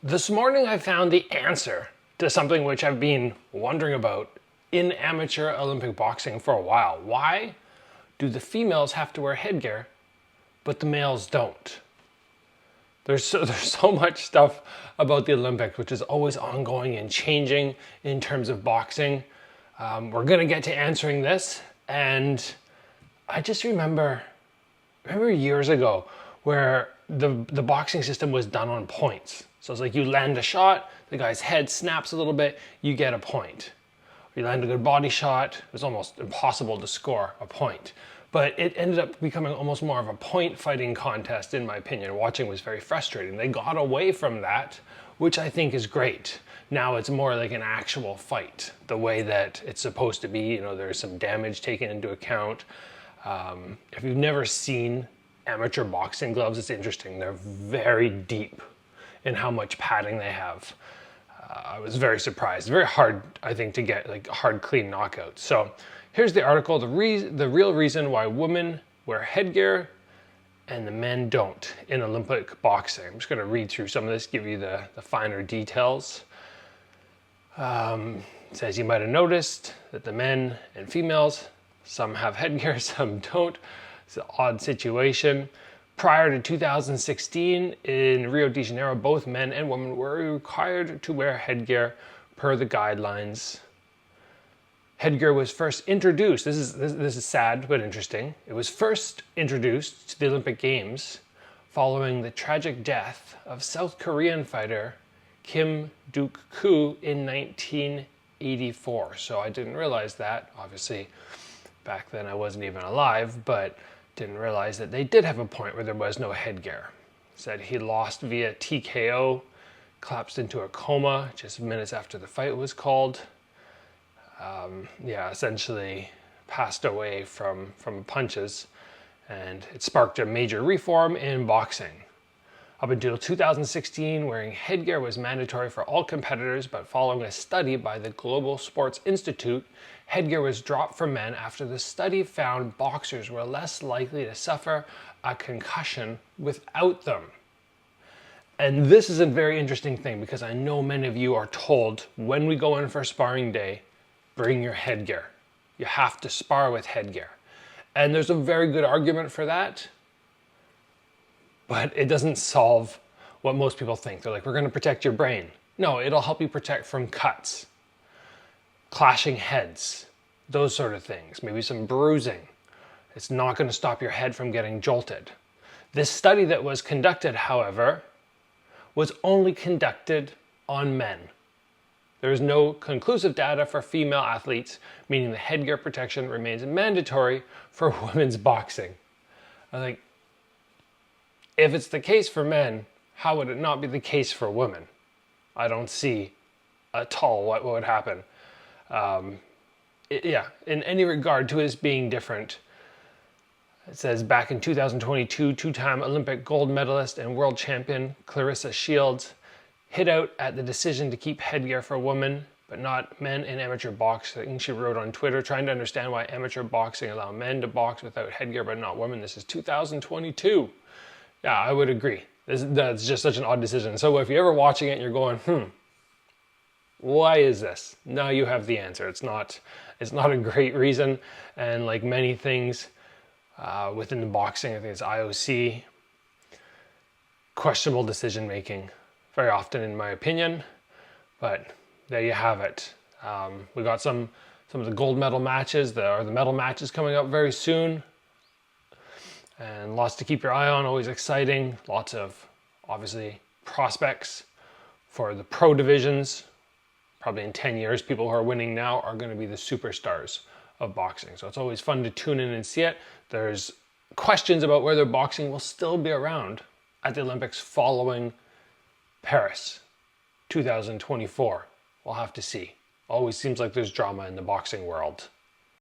This morning I found the answer to something which I've been wondering about in amateur Olympic boxing for a while. Why do the females have to wear headgear, but the males don't? There's so much stuff about the Olympics, which is always ongoing and changing in terms of boxing. We're gonna get to answering this, and I just remember years ago where the boxing system was done on points. So it's like you land a shot, the guy's head snaps a little bit, you get a point. You land a good body shot, it was almost impossible to score a point. But it ended up becoming almost more of a point fighting contest, in my opinion. Watching was very frustrating. They got away from that, which I think is great. Now it's more like an actual fight, the way that it's supposed to be. You know, there's some damage taken into account. If you've never seen amateur boxing gloves, it's interesting. They're very deep in how much padding they have. I was very surprised. Very hard, I think, to get like hard, clean knockouts. So here's the article, the real reason why women wear headgear and the men don't in Olympic boxing. I'm just gonna read through some of this, give you the finer details. It says you might have noticed that the men and females, some have headgear, some don't. It's an odd situation. Prior to 2016, in Rio de Janeiro, both men and women were required to wear headgear per the guidelines. Headgear was first introduced, this is sad but interesting, it was first introduced to the Olympic Games following the tragic death of South Korean fighter Kim Duk-koo in 1984. So I didn't realize that. Obviously, back then I wasn't even alive, but didn't realize that they did have a point where there was no headgear. Said he lost via TKO, collapsed into a coma just minutes after the fight was called. Essentially passed away from punches, and it sparked a major reform in boxing. Up until 2016, wearing headgear was mandatory for all competitors, but following a study by the Global Sports Institute, headgear was dropped for men after the study found boxers were less likely to suffer a concussion without them. And this is a very interesting thing, because I know many of you are told when we go in for sparring day, bring your headgear. You have to spar with headgear. And there's a very good argument for that, but it doesn't solve what most people think. They're like, we're gonna protect your brain. No, it'll help you protect from cuts, clashing heads, those sort of things, maybe some bruising. It's not gonna stop your head from getting jolted. This study that was conducted, however, was only conducted on men. There is no conclusive data for female athletes, meaning the headgear protection remains mandatory for women's boxing. I think, if it's the case for men, how would it not be the case for women? I don't see at all what would happen. In any regard to this being different, it says back in 2022, two-time Olympic gold medalist and world champion Clarissa Shields hit out at the decision to keep headgear for women, but not men in amateur boxing. She wrote on Twitter, trying to understand why amateur boxing allow men to box without headgear, but not women. This is 2022. Yeah, I would agree. That's just such an odd decision. So if you're ever watching it and you're going, why is this? Now you have the answer. It's not a great reason. And like many things within the boxing, I think it's IOC, questionable decision making very often, in my opinion. But there you have it. We got some of the gold medal matches, the medal matches coming up very soon. And lots to keep your eye on, always exciting. Lots of, obviously, prospects for the pro divisions. Probably in 10 years, people who are winning now are going to be the superstars of boxing. So it's always fun to tune in and see it. There's questions about whether boxing will still be around at the Olympics following Paris 2024. We'll have to see. Always seems like there's drama in the boxing world.